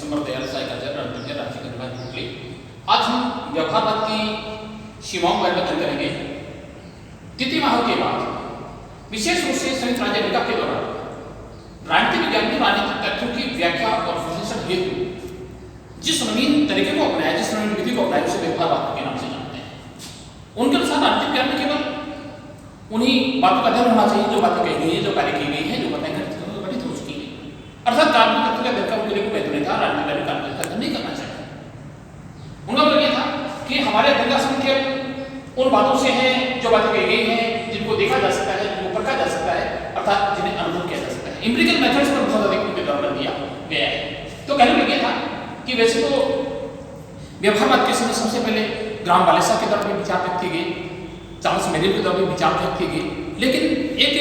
समर्थ आज हम व्यवहारवाद की सीमाओं पर अध्ययन करेंगे। द्वितीय महायुद्ध के बाद विशेष रूप से संयुक्त राज्य अमेरिका के दौरान राजनीतिक विज्ञान की राजनीतिक तथ्यों की व्याख्या और विश्लेषण हेतु जिस नवीन तरीके को अपनाया, जिस नवीन विधि को अपनाया, उसे व्यवहारवाद के नाम से जानते हैं। उनके अनुसार राजनीतिक विज्ञान में केवल उन्हीं बातों का अध्ययन होना चाहिए जो बातें कही गई है, जो कार्य की गई है, जो बातें घटित हो चुकी है। अर्थात काल्पनिक तथ्य का व्याख्या उनके लिए वैध नहीं था। राजनीतिक विज्ञान काल्पनिक तथ्य नहीं करना चाहिए। उनका मतलब यह था कि हमारे अध्ययन का संबंध केवल उन बातों से है जो बातें कही गई हैं, जिनको देखा जा सकता है, जिनको परखा जा सकता है, अर्थात जिन्हें अनुभव किया जा सकता है। एम्पिरिकल मेथड्स पर बहुत अधिक उनके द्वारा दिया गया है। तो कहने लगे था कि वैसे तो व्यवहारवाद के समय सबसे पहले ग्राम वालेसा के द्वारा विचार व्यक्त किए गए, चार्ल्स मेरिल के द्वारा विचार व्यक्त किए गए, लेकिन एक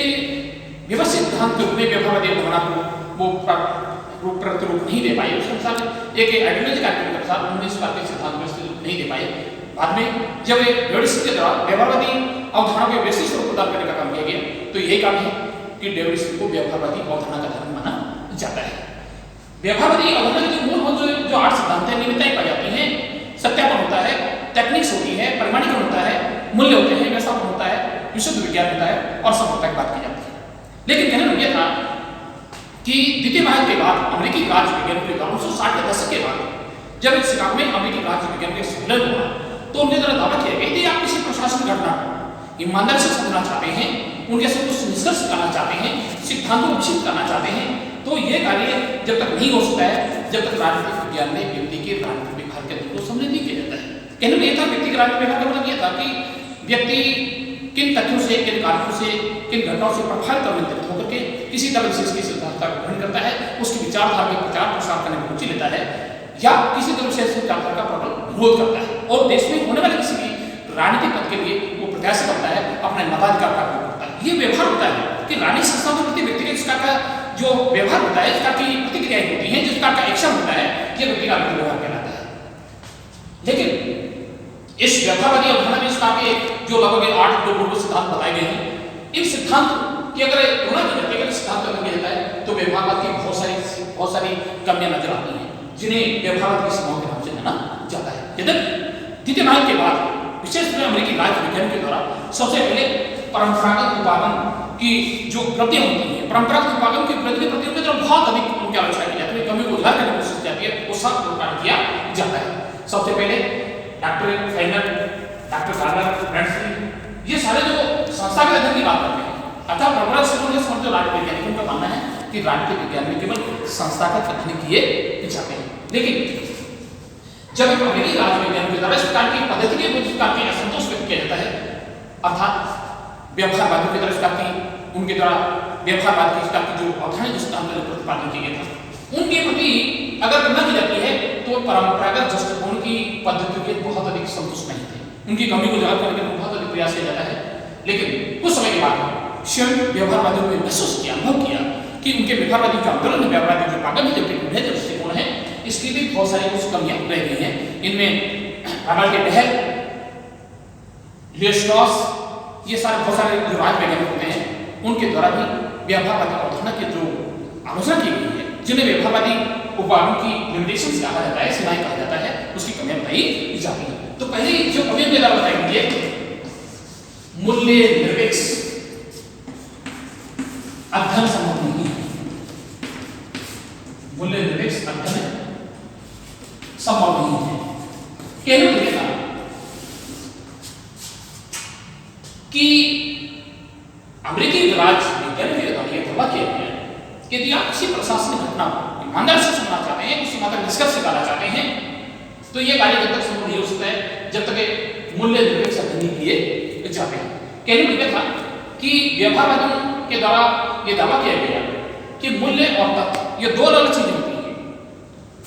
व्यवस्थित सिद्धांत के रूप में व्यवहारवादी अवधारणा को वो प्रतिरूप नहीं दे पाए। उसके अनुसार एक आइडियोलॉजी कार्यक्रम के अनुसार उन्होंने इस बात के सिद्धांत व्यवस्थित नहीं दे पाए। बाद में जब डेविड के द्वारा व्यवहारवादी अवधारणा को व्यवस्थित स्वरूप प्रदान करने का काम किया गया, तो यही काम है कि डेविड को व्यवहारवादी अवधारणा का धर्म माना जाता है। व्यवहारवादी अवधारणा के मूलभूत जो 8 सिद्धांत हैं, नियमितताएं पाई जाती हैं, सत्यापन होता है, टेक्निक्स होती है, परिमाणीकरण होता है, मूल्य होते हैं, व्यवस्थापन होता है, विशुद्ध विज्ञान होता है और समता की बात की जाती है। लेकिन कहने लगे था कि द्वितीय महायुद्ध के बाद अमेरिकी राज्य विज्ञान के 1960 के दशक के बाद जब इस शिकागो में अमेरिकी राज्य विज्ञान के सम्मेलन हुआ, तो उनके द्वारा दावा किया गया कि आप किसी प्रशासन घटना को ईमानदारी से समझना चाहते हैं, उनके से कुछ निष्कर्ष करना चाहते हैं, सिद्धांतों को विकसित करना चाहते हैं, तो ये कार्य जब तक नहीं हो सकता है जब तक राजनीतिक विज्ञान में व्यक्ति के राजनीतिक व्यवहार के को सम्मिलित नहीं किया जाता है। कहने में यह था व्यक्ति के राजनीतिक व्यवहार का मतलब यह था कि व्यक्ति किन तथ्यों से, किन कारकों से, किन घटनाओं से प्रभावित और नियंत्रित होकर के किसी तरह विशेष की सिद्धांतता को ग्रहण करता है, उसकी विचारधारा के प्रचार प्रसार करने में रुचि लेता है या किसी तरह से विचारधारा का प्रबल विरोध करता है और देश में होने वाले किसी भी राजनीतिक पद के लिए वो प्रयास करता है, अपने मताधिकार का प्रयोग करता है। ये व्यवहार होता है कि राजनीतिक संस्थाओं के प्रति व्यक्ति का जो व्यवहार होता है, इसका की प्रतिक्रियाएं होती हैं, जिसका का एक्शन होता है, ये व्यक्ति का व्यवहार कहलाता है। लेकिन इस व्यवहारवादी अवधारणा में इसका के जो लगभग 8 मूलभूत सिद्धांत बताए गए हैं, इन सिद्धांत की अगर तुलना की जाती है, सिद्धांत अगर किया जाता है तो व्यवहारवाद की बहुत सारी कमियां नजर आती हैं, जिन्हें व्यवहारवाद की सीमाओं के नाम से जाना जाता है। यद्यपि द्वितीय महायुद्ध के बाद विशेष रूप से अमेरिकी राज्य विज्ञान के द्वारा सबसे पहले परंपरागत उपागम की जो उपलब्धियां होती हैं, परंपरागत उपागम की उपलब्धि प्रति उनके द्वारा बहुत अधिक उनकी आलोचना की जाती है, कमी को उजागर करने की कोशिश की जाती है, वो सब प्रदान किया जाता है। सबसे पहले डॉक्टर फेनर, डॉक्टर गार्नर, ब्रैंडस्ली, ये सारे जो संस्थागत अध्ययन की बात करते हैं, अर्थात परंपरागत सिद्धांतों से जो राजनीतिक वैज्ञानिकों का मानना है कि राजनीतिक विज्ञान में केवल संस्थागत अध्ययन किए जाते हैं। लेकिन जब एक अमेरिकी राज्य विज्ञान के द्वारा इस प्रकार की पद्धति के कुछ प्रकार के असंतोष व्यक्त किया जाता है, अर्थात व्यवहारवादियों की तरफ की उनके द्वारा व्यवहारवाद की जो अवधारणा जिस सिद्धांत में प्रतिपादन किया गया था, उनके प्रति अगर तुलना की जाती है तो परंपरागत दृष्टिकोण की पद्धति के बहुत अधिक संतुष्ट नहीं थे, उनकी कमी को उजागर करने के बहुत अधिक प्रयास किया जाता है। लेकिन कुछ समय के बाद स्वयं व्यवहारवादियों ने महसूस किया, अनुभव किया कि उनके व्यवहारवादी जो आंदोलन है, व्यवहारवादी जो पागल है, जो दृष्टिकोण है, इसकी भी बहुत सारी कुछ कमियां रह गई हैं। इनमें रामल के डहल, लियोस्ट्रॉस, ये सारे बहुत सारे जो राज वैज्ञानिक होते हैं, उनके द्वारा भी व्यवहारवादी अवधारणा की जो आलोचना की गई है, जिन्हें व्यवहारवादी उपागम की लिमिटेशंस कहा जाता है, सीमाएं कहा जाता है, उसकी कमियां बताई जाती है। तो पहले जो कमियां के द्वारा बताई गई है, मूल्य निरपेक्ष अध्ययन संभव नहीं है, मूल्य निरपेक्ष अध्ययन संभव नहीं है। कहने को देखा कि अमेरिकी राज्य विज्ञान के द्वारा यह दावा किया गया कि यदि आप किसी प्रशासनिक घटना को ईमानदारी से सुनना चाहते हैं, किसी मात्र निष्कर्ष निकालना चाहते हैं, तो यह कार्य जब तक संभव नहीं हो सकता है जब तक मूल्य निरपेक्ष अध्ययन किए जाते हैं। कहने को यह था कि व्यवहारवादियों के द्वारा यह दावा किया गया कि मूल्य और तथ्य ये 2 अलग चीजें होती हैं।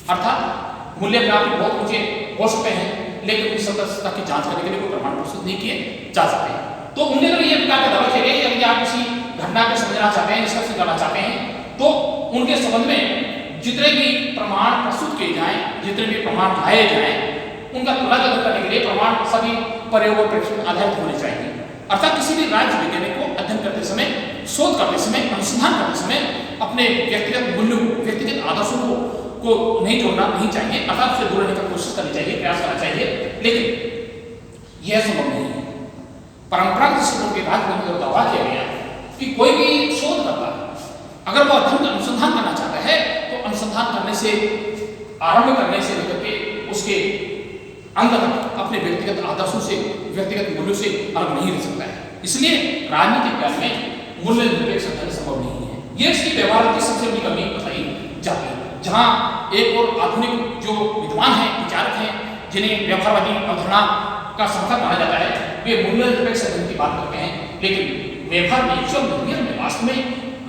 अर्थात मूल्य में आप बहुत ऊंचे हो सकते हैं, लेकिन उनकी सत्यता की जांच करने के लिए कोई प्रमाण प्रस्तुत नहीं किए जा सकते हैं। तो उनके द्वारा यह प्रकार का दावा किया गया कि यदि आप किसी घटना को समझना चाहते हैं, निष्कर्ष निकालना चाहते हैं, तो उनके संबंध में जितने भी प्रमाण प्रस्तुत किए जाएं, जितने भी प्रमाण लाए जाएं, उनका तुलना करने के लिए प्रमाण सभी प्रयोग और परीक्षण आधारित होने चाहिए। अर्थात किसी भी राज्य वैज्ञानिक को अध्ययन करते समय, शोध करते समय, अनुसंधान करते समय अपने व्यक्तिगत मूल्यों को, व्यक्तिगत आदर्शों को को नहीं जोड़ना नहीं चाहिए, अर्थात उससे दूर रहने की कोशिश करनी चाहिए, प्रयास करना चाहिए, लेकिन यह संभव नहीं है। परंपरागत दृष्टिकोण के बाद में दावा किया गया कि कोई भी शोधकर्ता अगर वो अध्ययन अनुसंधान करना चाहता है तो अनुसंधान करने से, आरंभ करने से लेकर के उसके अंत तक अपने व्यक्तिगत आदर्शों से, व्यक्तिगत मूल्यों से अलग नहीं रह सकता है। इसलिए राजनीतिक ज्ञान में मूल्य निरपेक्ष अध्ययन संभव नहीं है। ये इसकी व्यवहार की सबसे बड़ी कमी बताई जाती है, जहाँ एक और आधुनिक जो विद्वान हैं, विचारक हैं, जिन्हें व्यवहारवादी अवधारणा का समर्थक माना जाता है, वे मूल्य निरपेक्ष अध्ययन की बात करते हैं, लेकिन व्यवहार में, रियल में, वास्तव में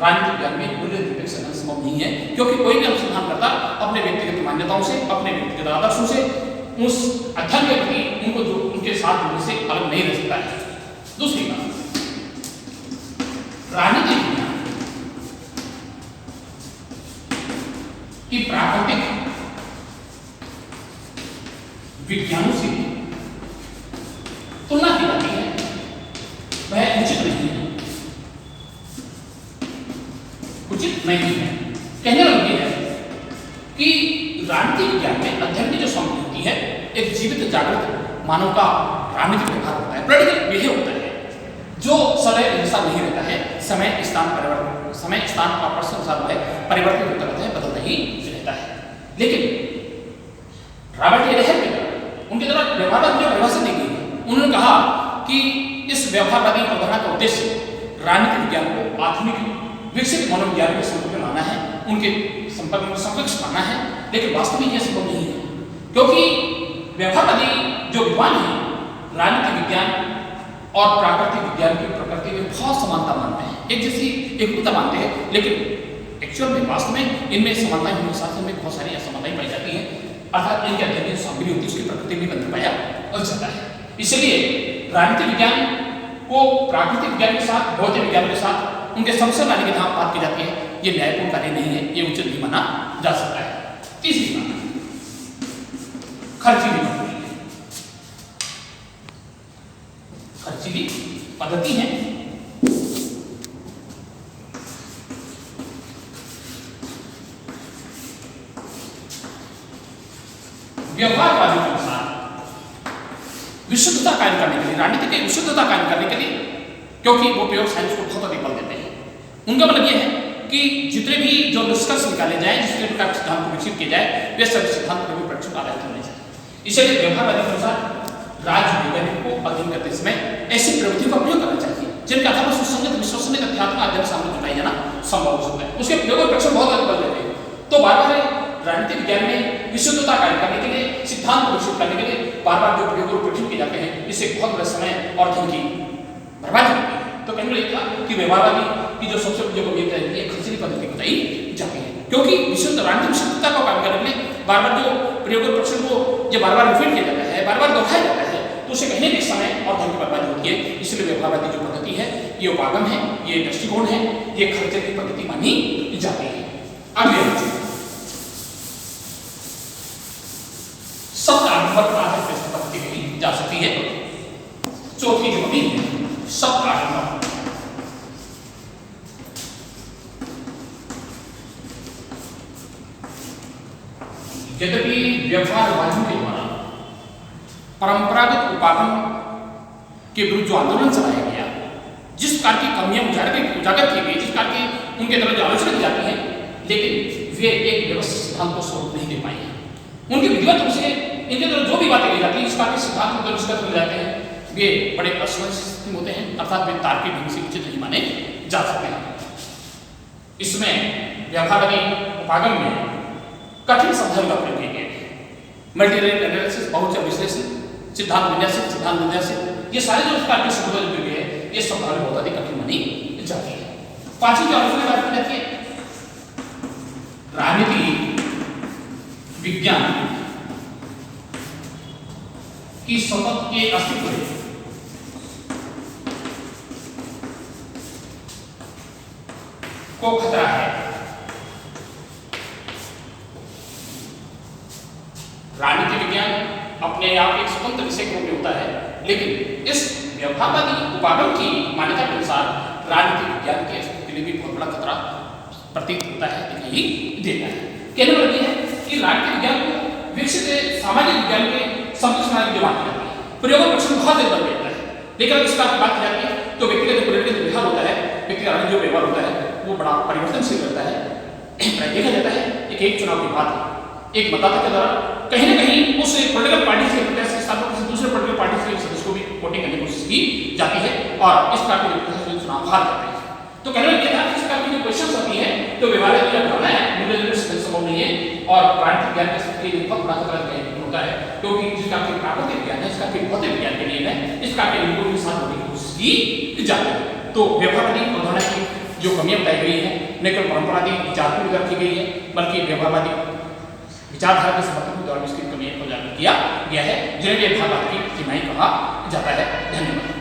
राजनीतिक ज्ञान में मूल्य निरपेक्ष अध्ययन संभव नहीं है, क्योंकि कोई भी अनुसंधान करता अपने व्यक्तिगत मान्यताओं से, अपने व्यक्तिगत आदर्शों से, उस अध्ययन के प्रति उनको जो उनके साथ जुड़ने से अलग नहीं रह सकता है। दूसरी बात, राजनीतिक विज्ञान की प्राकृतिक विज्ञानों से तुलना की जाती है, वह उचित नहीं है, उचित नहीं है। कहने का मतलब है कि राजनीतिक विज्ञान में अध्ययन की जो सामग्री होती है, एक जीवित जागृत मानव का राजनीतिक व्यवहार होता है, पॉलिटिकल बिहेव होता है, जो सदैव एक जैसा नहीं रहता है, समय स्थान और प्रश्न अनुसार है परिवर्तित होता रहता है, बदलता ही रहता है। लेकिन रॉबर्ट ए लेहर उनके द्वारा व्यवहारवाद जो परिभाषा दी गई है, उन्होंने कहा कि इस व्यवहारवादी अवधारणा का उद्देश्य राजनीतिक विज्ञान को आधुनिक विकसित मनोविज्ञान के संपर्क में लाना है, उनके संपर्क में समकक्ष लाना है, लेकिन वास्तव में यह संभव नहीं है, क्योंकि व्यवहारवादी जो विद्वान हैं राजनीतिक विज्ञान और प्राकृतिक विज्ञान की प्रकृति में बहुत समानता मानते हैं, एक जैसी एकरूपता मानते हैं, लेकिन एक्चुअल में, वास्तव में इनमें समानताएं होने के साथ में बहुत सारी असमानताएं पाई जाती हैं, अर्थात इनके अध्ययन की सामग्री होती है, उसकी प्रकृति में बदल पाया जाता है। इसलिए राजनीतिक विज्ञान को प्राकृतिक विज्ञान के साथ, भौतिक विज्ञान के साथ उनके संबंध लाने की जहां बात की जाती है, ये न्यायपूर्ण कार्य नहीं है, ये उचित नहीं माना जा सकता है। तीसरी बात, खर्चीली पद्धति है। व्यवहारवादी के अनुसार विशुद्धता कायम करने के लिए, राजनीति की विशुद्धता कायम करने के लिए, क्योंकि वो प्रयोग साइंस को बहुत अधिक बल देते हैं, उनका मतलब यह है कि जितने भी जो निष्कर्ष निकाले जाए, जितने प्रकार के सिद्धांत को विकसित किए जाए, वे सभी सिद्धांत प्रयोग परीक्षण आधारित होने चाहिए। इसलिए व्यवहारवादी के अनुसार राज्य वैज्ञानिक को अध्ययन करते समय ऐसी प्रवृत्तियों का प्रयोग करना चाहिए जिनके आधार पर सुसंगत विश्वसनीय तथ्यात्मक अध्ययन सामने जुटाया जाना संभव हो सकता है। उसके प्रयोग परीक्षण बहुत अधिक बल देते हैं, तो बार बार राजनीतिक विज्ञान में विशुद्धता कायम करने के लिए, सिद्धांत को विकसित करने के लिए बार बार जो प्रयोग और परीक्षण किए जाते हैं, इससे बहुत बड़ा समय और धन की बर्बादी होती है। तो कहने लगा था कि व्यवहारवादी की जो सबसे बड़ी कमियां है, ये खर्चीली पद्धति बताई जाती है, क्योंकि विशुद्ध राजनीतिक विशुद्धता को कायम करने के लिए बार बार जो प्रयोग और परीक्षण को जो बार बार रिपीट किया जाता है, बार बार दोहराया जाता है, तो उसे कहने के समय और धन की बर्बादी होती है। इसलिए व्यवहारवादी जो पद्धति है, ये उपागम है, ये दृष्टिकोण है, ये खर्चीली पद्धति मानी जाती है। अगले पद्धति कही जा सकती है। चौथी जो है शब्द आरंभ। यद्यपि व्यवहारवादियों के द्वारा परंपरागत उपागम के विरुद्ध जो आंदोलन चलाया गया, जिस प्रकार की कमियां उजागर की गई, जिस प्रकार की उनके द्वारा जो आलोचना की जाती है, लेकिन वे एक व्यवस्थित सिद्धांत को स्वरूप नहीं दे पाए हैं। उनके विधिवत रूप से इनके द्वारा जो भी बातें की जाती है, इस प्रकार के सिद्धांत को निष्कर्ष मिल जाते हैं, वे बड़े असमंजस होते हैं, अर्थात वे तार्किक ढंग से उचित नहीं माने जा सकते हैं। इसमें व्यवहारवादी उपागम में कठिन शब्दों का प्रयोग किया गया है, मल्टीरेट एनालिसिस, बहुचर विश्लेषण, सिद्धांत विन्यासित, ये सारे जो प्रकार के शब्द जो है, ये सब बहुत अधिक कठिन मानी जाती है। पांचवी जो आलोचना बात की जाती है, राजनीति विज्ञान की सतत के अस्तित्व को खतरा है। राजनीति विज्ञान अपने आप एक स्वतंत्र विषय के रूप में होता है, लेकिन इस व्यवहारवादी उपागम की मान्यता के अनुसार राजनीतिक विज्ञान के अस्तित्व के लिए भी बहुत बड़ा खतरा प्रतीत होता है, दिखाई देता है। कहने वाला यह है कि राजनीतिक विज्ञान को विकसित सामाजिक विज्ञान के समृद्ध समाज की जो बात की जाती है, प्रयोगों पर बहुत देर बन देता है। लेकिन अगर इस बात की बात की जाती है तो व्यक्तिगत जो पॉलिटिकल व्यवहार होता है, व्यक्ति का जो व्यवहार होता है वो बड़ा परिवर्तनशील रहता है। देखा जाता है एक चुनाव के बाद एक मतदाता के द्वारा कहीं ना कहीं उस पॉलिटिकल पार्टी के प्रत्याशी के साथ किसी दूसरे पॉलिटिकल पार्टी के सदस्य को भी वोटिंग करने की कोशिश की जाती है और इस प्रकार के चुनाव हार जाते हैं। तो कहने लगे था इस प्रकार की जो क्वेश्चन होती है तो व्यवहार की भावना है मूल्य संभव नहीं है और प्राकृतिक ज्ञान के सबके लिए बहुत प्राकृतिक होता है, क्योंकि जिसका आपके प्राकृतिक ज्ञान है इसका आपके भौतिक विज्ञान के लिए है, इस प्रकार के लिंगों के साथ होने की कोशिश की जाती है। तो व्यवहारवादी अवधारणा की जो कमियां बताई गई है न केवल परंपरावादी विचार को उजागर की गई है बल्कि व्यवहारवादी विचारधारा के समर्थन के द्वारा इसकी कमियां को उजागर किया गया है, जिन्हें व्यवहारवाद की सीमाएं कहा जाता है। धन्यवाद।